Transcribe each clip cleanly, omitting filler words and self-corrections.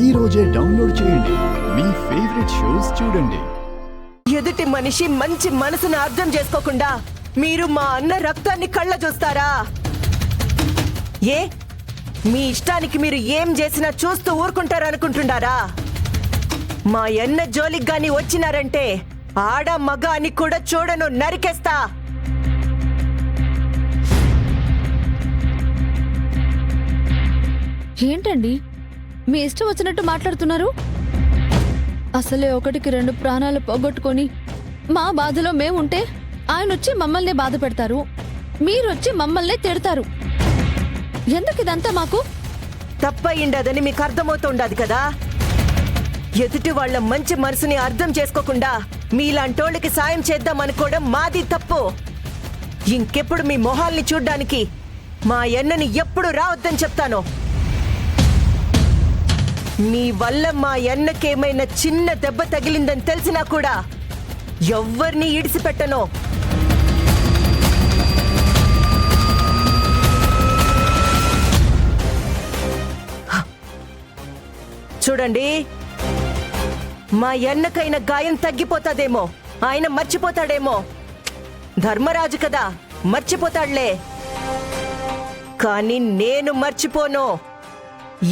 ఈ రోజే డౌన్లోడ్ చేయండి. మీ ఫేవరెట్ షోస్ చూడండి. ఎదుటి మనిషి మంచి మనసును అర్థం చేసుకోకుండా మీరు మా అన్న రక్తాన్ని కళ్ళ చూస్తారా? ఏ మీ ఇష్టానికి మీరు ఏం చేసినా చూస్తూ ఊరుకుంటారనుకుంటున్నారా? మా అన్న జోలికి గాని వచ్చినారంటే ఆడ మగ అని కూడా చూడను, నరికేస్తా. ఏంటండి మీ ఇష్టం వచ్చినట్టు మాట్లాడుతున్నారు? అసలే ఒకటికి 2 ప్రాణాలు పోగొట్టుకొని మా బాధలో మేముంటే ఆయన వచ్చి మమ్మల్ని బాధ పెడతారు, మీరొచ్చి మమ్మల్ని తిడతారు. ఎందుకు ఇదంతా మాకు? తప్పయిండదని మీకు అర్థమవుతుండదు కదా. ఎదుటి వాళ్ళ మంచి మనసుని అర్థం చేసుకోకుండా మీలాంటోళ్ళకి సాయం చేద్దాం అనుకోవడం మాది తప్పు. ఇంకెప్పుడు మీ మొహాల్ని చూడ్డానికి మా అన్నని ఎప్పుడు రావద్దని చెప్తాను. మీ వల్ల మా అన్నకేమైనా చిన్న దెబ్బ తగిలిందని తెలిసినా కూడా ఎవ్వరిని ఇడిసిపెట్టను. చూడండి, మా అన్నకైన గాయం తగ్గిపోతాదేమో, ఆయన మర్చిపోతాడేమో. ధర్మరాజు కదా, మర్చిపోతాడులే. కానీ నేను మర్చిపోను.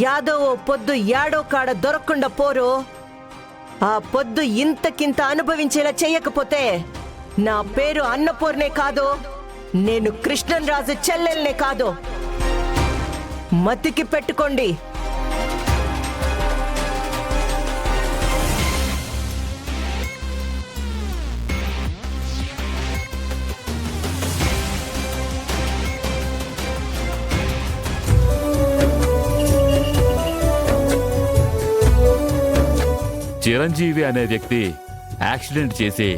యాదవ్ పొద్దు యాడో కాడ దొరకకుండా పోరు. ఆ పొద్దు ఇంతకింత అనుభవించేలా చెయ్యకపోతే నా పేరు అన్నపూర్ణే కాదు, నేను కృష్ణన్ రాజు చెల్లెల్నే కాదు. మతికి పెట్టుకోండి. చిరంజీవి అనే వ్యక్తి యాక్సిడెంట్ చేసి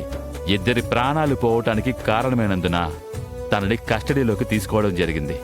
2 ప్రాణాలు పోవటానికి కారణమైనందున తనని కస్టడీలోకి తీసుకోవడం జరిగింది.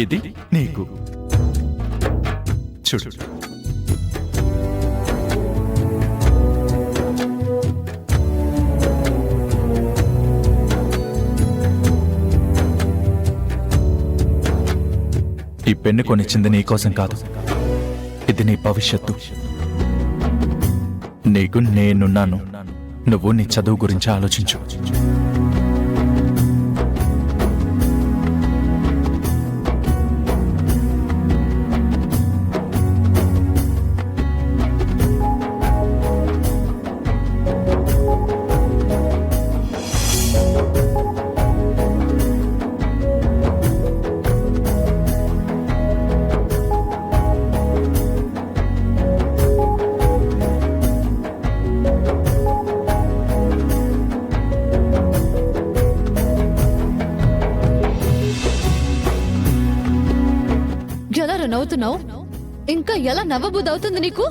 ఇది నీకు చూడు. ఈ పెన్ను కొనిచ్చింది నీకోసం కాదు, ఇది నీ భవిష్యత్తు. నీకు నేనున్నాను. నువ్వు నీ చదువు గురించి ఆలోచించు. నవ్వుతున్నావు? ఇంకా ఎలా నవ్వబుద్దవుతుంది నీకు?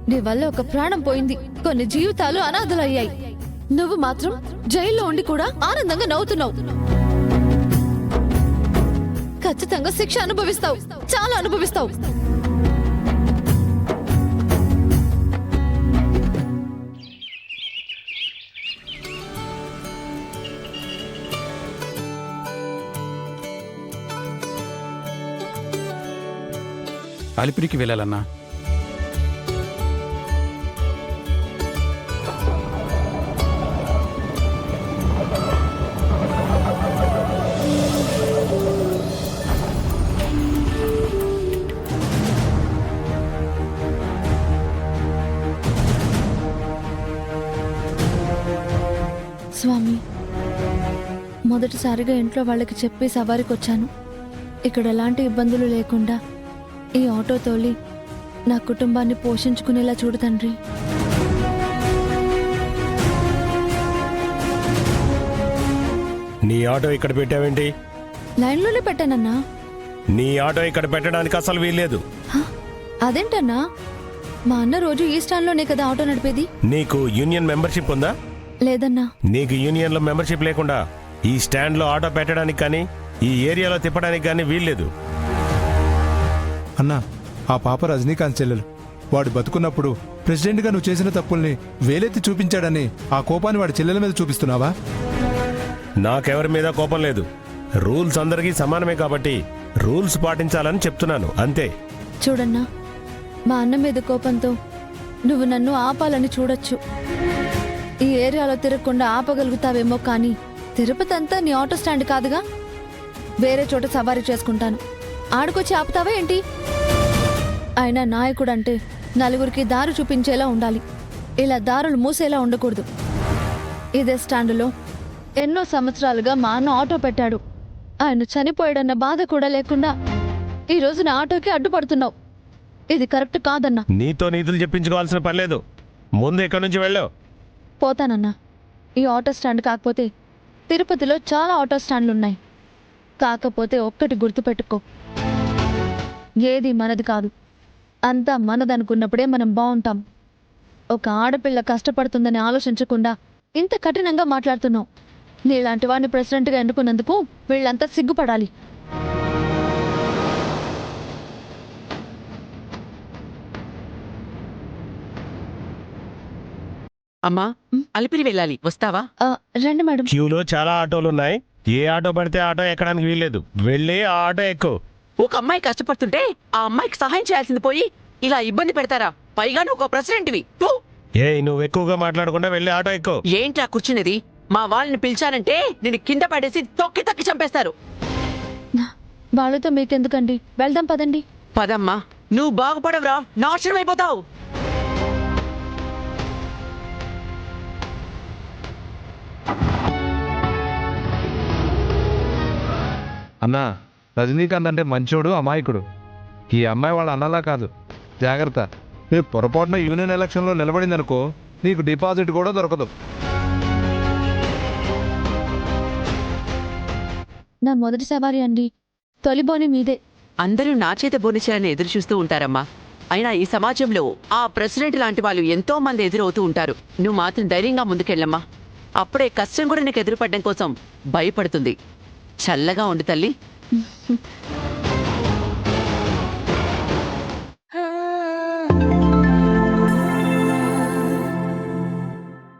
నీ వల్ల ఒక ప్రాణం పోయింది, కొన్ని జీవితాలు అనాథలయ్యాయి. నువ్వు మాత్రం జైల్లో ఉండి కూడా ఆనందంగా నవ్వుతున్నావు. ఖచ్చితంగా శిక్ష అనుభవిస్తావు, చాలా అనుభవిస్తావు. అలిపిరికి వెళ్ళాలన్నా. స్వామి, మొదటిసారిగా ఇంట్లో వాళ్ళకి చెప్పి సవారికి వచ్చాను. ఇక్కడ ఎలాంటి ఇబ్బందులు లేకుండా ఈ ఆటో తోలి నా కుటుంబాన్ని పోషించుకునేలా చూడు తండ్రి. నీ ఆటో ఇక్కడ పెట్టావేంటి? లైన్లోనే పెట్టానన్నా. నీ ఆటో ఇక్కడ పెట్టడానికి అసలు వీల్లేదు. హ? అదేంటన్నా? మా అన్న రోజు ఈ స్టాండ్లోనే కదా ఆటో నడిపేది. నీకు యూనియన్ మెంబర్షిప్ ఉందా? లేదన్నా. నీకు యూనియన్లో మెంబర్షిప్ లేకుండా ఈ స్టాండ్లో ఆటో పెట్టడానికి కానీ ఈ ఏరియాలో తిప్పడానికి కానీ వీల్లేదు. అన్నా, ఆ పాప రజనీకాంత్ చెల్లెలు. వాడు బతుకున్నప్పుడు ప్రెసిడెంట్గా నువ్వు చేసిన తప్పుల్ని వేలెత్తి చూపించాడని ఆ కోపాన్ని వాడి చెల్లెల మీద చూపిస్తున్నావా? నాకెవరి మీద కోపం లేదు. రూల్స్ అందరికీ సమానమే కాబట్టి రూల్స్ పాటించాలని చెప్తున్నాను, అంతే. చూడన్నా, మా అన్న మీద కోపంతో నువ్వు నన్ను ఆపాలని చూడొచ్చు. ఈ ఏరియాలో తిరగకుండా ఆపగలుగుతావేమో కానీ తిరుపతి అంతా నీ ఆటో స్టాండ్ కాదుగా. వేరే చోట సవారీ చేసుకుంటాను. ఆడుకొచ్చి ఆపుతావా ఏంటి? అయినా నాయకుడు అంటే నలుగురికి దారి చూపించేలా ఉండాలి. ఇలా దారులు మూసేలా ఉండకూడదు. ఇదే స్టాండులో ఎన్నో సంవత్సరాలుగా మా అన్న ఆటో పెట్టాడు. ఆయన చనిపోయాడన్న బాధ కూడా లేకుండా ఈరోజు నా ఆటోకి అడ్డుపడుతున్నావు. ఇది కరెక్ట్ కాదన్నా. నీతో నీతులు చెప్పించుకోవాల్సిన పని లేదు. ముందు ఇక్కడి నుంచి వెళ్ళు. పోతానన్నా. ఈ ఆటో స్టాండ్ కాకపోతే తిరుపతిలో చాలా ఆటో స్టాండ్లు ఉన్నాయి. కాకపోతే ఒక్కటి గుర్తుపెట్టుకో, ఏది మనది కాదు. అంతా మనదనుకున్నప్పుడే మనం బాగుంటాం. ఒక ఆడపిల్ల కష్టపడుతుందని ఆలోచించకుండా ఇంత కఠినంగా మాట్లాడుతున్నావు. నీలాంటి వాడిని ప్రెసిడెంట్గా ఎన్నుకున్నందుకు వీళ్ళంతా సిగ్గుపడాలి. అమ్మా, అలిపిరి వెళ్ళాలి, వస్తావా? రండి మేడం. క్యూలో చాలా ఆటోలు ఉన్నాయి. ఏ ఆటో పడితే ఆటో ఎక్కడానికి వీల్లేదు. వెళ్ళి ఆ ఆటో ఎక్కు. ఒక అమ్మాయి కష్టపడుతుంటే ఆ అమ్మాయికి సహాయం చేయాల్సింది పోయి ఇలా ఇబ్బంది పెడతారా? పైగా నువ్వు ఒక ప్రెసిడెంట్వి. నువ్వు ఎక్కువగా మాట్లాడకుండా వెళ్ళి ఆటో ఎక్కు. ఏంట్రా కూర్చునేది? మా వాళ్ళని పిలిచానంటే నేను కింద పడేసి తొక్కి తొక్కి చంపేస్తారు. వాళ్ళతో మీకెందుకండి, వెళ్దాం పదండి. పదమ్మా, నువ్వు బాగుపడవురా, నాశనం అయిపోతావు. అన్నా, రజనీకాంత్ అంటే మంచోడు, అమాయకుడు. ఈ అమ్మాయి వాళ్ళ అన్నలా కాదు, జాగ్రత్త. రేపు పొరపాటున యూనియన్ ఎలక్షన్లో నిలబడిందనుకో, నీకు డిపాజిట్ కూడా దొరకదు. నా మొదటి సవారీ అండి. తొలిబోని మీదే. అందరూ నా చేత బోనిచేయాలని ఎదురు చూస్తూ ఉంటారమ్మా. అయినా ఈ సమాజంలో ఆ ప్రెసిడెంట్ లాంటి వాళ్ళు ఎంతో మంది ఎదురవుతూ ఉంటారు. నువ్వు మాత్రం ధైర్యంగా ముందుకెళ్ళమ్మా. అప్పుడే కష్టం కూడా నీకు ఎదురుపడడం కోసం భయపడుతుంది. చల్లగా ఉండు తల్లి.